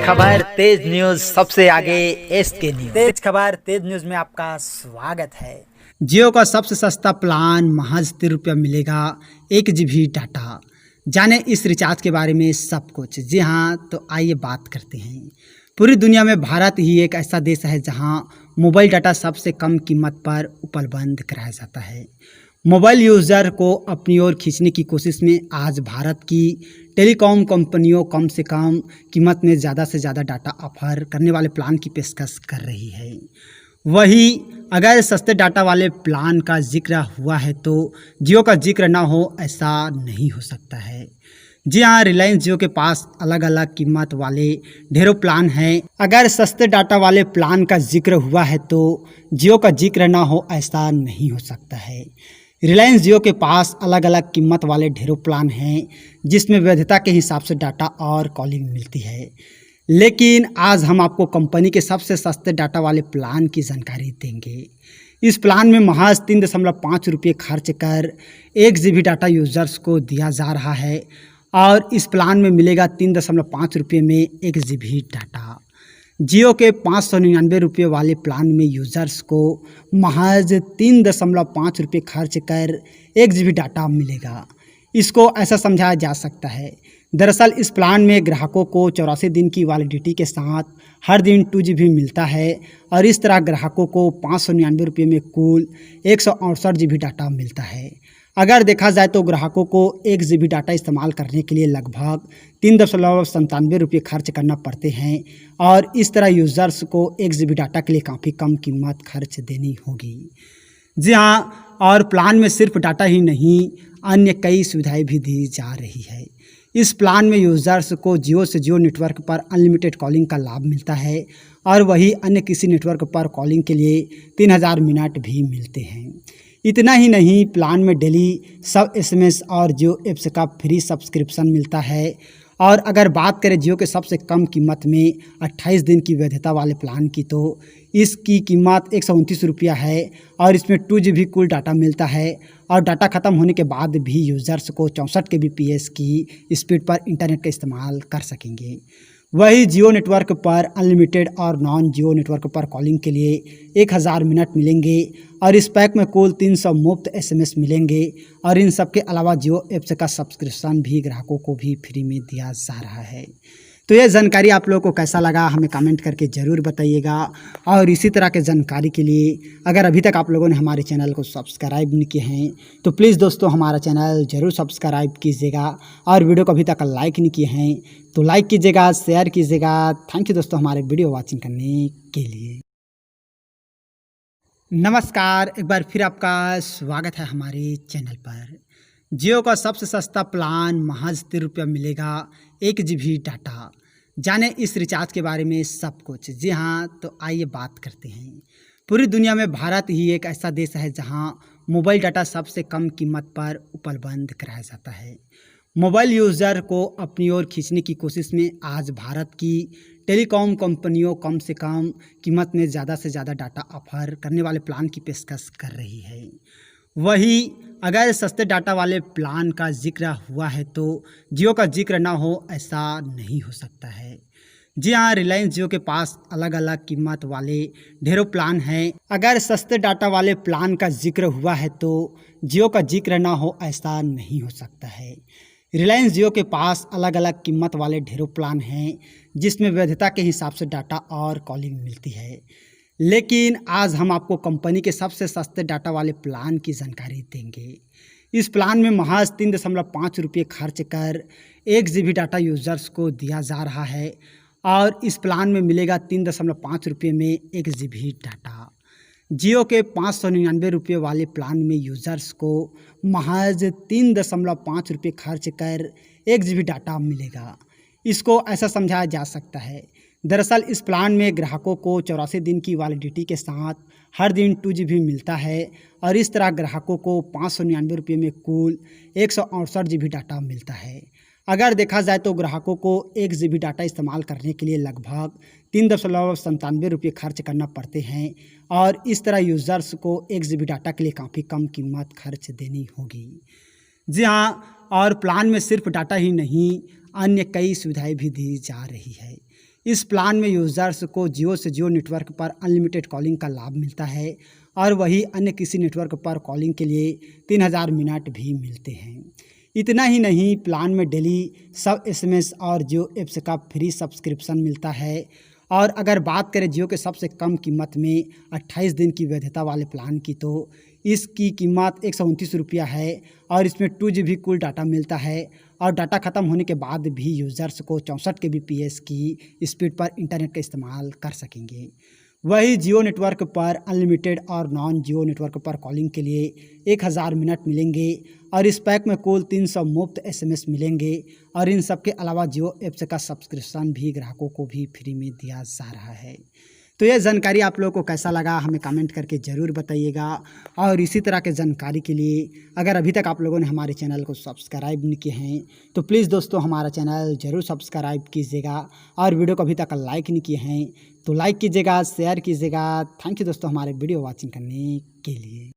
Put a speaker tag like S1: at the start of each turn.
S1: खबर तेज न्यूज सबसे आगे। एसके न्यूज
S2: तेज खबर तेज न्यूज में आपका स्वागत है।
S3: जियो का सबसे सस्ता प्लान महज ₹30 मिलेगा, 1 GB डाटा। जाने इस रिचार्ज के बारे में सब कुछ। जी हाँ, तो आइए बात करते हैं। पूरी दुनिया में भारत ही एक ऐसा देश है जहां मोबाइल डाटा सबसे कम कीमत पर उपलब्ध कराया जाता है। मोबाइल यूज़र को अपनी ओर खींचने की कोशिश में आज भारत की टेलीकॉम कंपनियों कम से कम कीमत में ज़्यादा से ज़्यादा डाटा ऑफर करने वाले प्लान की पेशकश कर रही है। वही अगर सस्ते डाटा वाले प्लान का जिक्र हुआ है तो जियो का जिक्र ना हो ऐसा नहीं हो सकता है। जी हाँ, रिलायंस जियो के पास अलग अलग कीमत वाले ढेरों प्लान हैं। अगर सस्ते डाटा वाले प्लान का जिक्र हुआ है तो जियो का जिक्र ना हो ऐसा नहीं हो सकता है। रिलायंस जियो के पास अलग अलग कीमत वाले ढेरों प्लान हैं जिसमें वैधता के हिसाब से डाटा और कॉलिंग मिलती है। लेकिन आज हम आपको कंपनी के सबसे सस्ते डाटा वाले प्लान की जानकारी देंगे। इस प्लान में महज ₹3.5 खर्च कर 1 GB डाटा यूज़र्स को दिया जा रहा है और इस प्लान में मिलेगा ₹3.5 में 1 GB डाटा। जियो के ₹599 वाले प्लान में यूज़र्स को महज ₹3.5 खर्च कर 1 GB डाटा मिलेगा। इसको ऐसा समझाया जा सकता है, दरअसल इस प्लान में ग्राहकों को 84 दिन की वैलिडिटी के साथ हर दिन 2 GB मिलता है और इस तरह ग्राहकों को ₹599 में कुल 168 GB डाटा मिलता है। अगर देखा जाए तो ग्राहकों को 1 GB डाटा इस्तेमाल करने के लिए लगभग ₹3.97 खर्च करना पड़ते हैं और इस तरह यूज़र्स को 1 GB डाटा के लिए काफ़ी कम कीमत खर्च देनी होगी। जी हाँ, और प्लान में सिर्फ डाटा ही नहीं, अन्य कई सुविधाएं भी दी जा रही है। इस प्लान में यूज़र्स को जियो से जियो नेटवर्क पर अनलिमिटेड कॉलिंग का लाभ मिलता है और वही अन्य किसी नेटवर्क पर कॉलिंग के लिए 3000 मिनट भी मिलते हैं। इतना ही नहीं, प्लान में डेली सब SMS और जियो ऐप्स का फ्री सब्सक्रिप्शन मिलता है। और अगर बात करें जियो के सबसे कम कीमत में 28 दिन की वैधता वाले प्लान की तो इसकी कीमत ₹129 है और इसमें 2 GB कुल डाटा मिलता है और डाटा ख़त्म होने के बाद भी यूज़र्स को 64 kbps की स्पीड पर इंटरनेट का इस्तेमाल कर सकेंगे। वही जियो नेटवर्क पर अनलिमिटेड और नॉन जियो नेटवर्क पर कॉलिंग के लिए 1000 मिनट मिलेंगे और इस पैक में कुल 300 मुफ्त SMS मिलेंगे और इन सब के अलावा जियो ऐप्स का सब्सक्रिप्शन भी ग्राहकों को भी फ्री में दिया जा रहा है। तो ये जानकारी आप लोगों को कैसा लगा हमें कमेंट करके ज़रूर बताइएगा और इसी तरह के जानकारी के लिए अगर अभी तक आप लोगों ने हमारे चैनल को सब्सक्राइब नहीं किए हैं तो प्लीज़ दोस्तों हमारा चैनल ज़रूर सब्सक्राइब कीजिएगा और वीडियो को अभी तक लाइक नहीं किए हैं तो लाइक कीजिएगा, शेयर कीजिएगा। थैंक यू दोस्तों हमारे वीडियो वॉचिंग करने के लिए। नमस्कार, एक बार फिर आपका स्वागत है हमारे चैनल पर। जियो का सबसे सस्ता प्लान महज ₹30 मिलेगा, 1 GB डाटा। जाने इस रिचार्ज के बारे में सब कुछ। जी हाँ, तो आइए बात करते हैं। पूरी दुनिया में भारत ही एक ऐसा देश है जहां मोबाइल डाटा सबसे कम कीमत पर उपलब्ध कराया जाता है। मोबाइल यूज़र को अपनी ओर खींचने की कोशिश में आज भारत की टेलीकॉम कंपनियों कम से कम कीमत में ज़्यादा से ज़्यादा डाटा ऑफर करने वाले प्लान की पेशकश कर रही है। वही अगर सस्ते डाटा वाले प्लान का जिक्र हुआ है तो जियो का जिक्र ना हो ऐसा नहीं हो सकता है। जी हाँ, रिलायंस जियो के पास अलग अलग कीमत वाले ढेरों प्लान हैं। अगर सस्ते डाटा वाले प्लान का जिक्र हुआ है तो जियो का जिक्र ना हो ऐसा नहीं हो सकता है। रिलायंस जियो के पास अलग अलग कीमत वाले ढेरों प्लान हैं जिसमें वैधता के हिसाब से डाटा और कॉलिंग मिलती है। लेकिन आज हम आपको कंपनी के सबसे सस्ते डाटा वाले प्लान की जानकारी देंगे। इस प्लान में महज ₹3.5 खर्च कर 1 GB डाटा यूज़र्स को दिया जा रहा है और इस प्लान में मिलेगा ₹3.5 में 1 GB डाटा। जियो के ₹599 वाले प्लान में यूज़र्स को महज ₹3.5 खर्च कर 1 GB डाटा मिलेगा। इसको ऐसा समझाया जा सकता है, दरअसल इस प्लान में ग्राहकों को 84 दिन की वैलिडिटी के साथ हर दिन 2 GB मिलता है और इस तरह ग्राहकों को ₹599 में कुल 168 GB डाटा मिलता है। अगर देखा जाए तो ग्राहकों को 1 GB डाटा इस्तेमाल करने के लिए लगभग ₹3.97 खर्च करना पड़ते हैं और इस तरह यूज़र्स को 1 GB डाटा के लिए काफ़ी कम कीमत खर्च देनी होगी। जी हाँ, और प्लान में सिर्फ डाटा ही नहीं, अन्य कई सुविधाएं भी दी जा रही है। इस प्लान में यूज़र्स को जियो से जियो नेटवर्क पर अनलिमिटेड कॉलिंग का लाभ मिलता है और वही अन्य किसी नेटवर्क पर कॉलिंग के लिए 3000 मिनट भी मिलते हैं। इतना ही नहीं, प्लान में डेली सब SMS और जियो एप्स का फ्री सब्सक्रिप्शन मिलता है। और अगर बात करें जियो के सबसे कम कीमत में 28 दिन की वैधता वाले प्लान की, तो इसकी कीमत 129 रुपया है और इसमें 2 GB कुल डाटा मिलता है और डाटा ख़त्म होने के बाद भी यूज़र्स को 64 kbps की स्पीड पर इंटरनेट का इस्तेमाल कर सकेंगे। वही जियो नेटवर्क पर अनलिमिटेड और नॉन जियो नेटवर्क पर कॉलिंग के लिए 1000 मिनट मिलेंगे और इस पैक में कुल 300 मुफ्त SMS मिलेंगे और इन सब के अलावा जियो एप्स का सब्सक्रिप्शन भी ग्राहकों को भी फ्री में दिया जा रहा है। तो यह जानकारी आप लोगों को कैसा लगा हमें कमेंट करके ज़रूर बताइएगा। और इसी तरह के जानकारी के लिए अगर अभी तक आप लोगों ने हमारे चैनल को सब्सक्राइब नहीं किए हैं तो प्लीज़ दोस्तों हमारा चैनल ज़रूर सब्सक्राइब कीजिएगा और वीडियो को अभी तक लाइक नहीं किए हैं तो लाइक कीजिएगा, शेयर कीजिएगा। थैंक यू दोस्तों हमारे वीडियो वॉचिंग करने के लिए।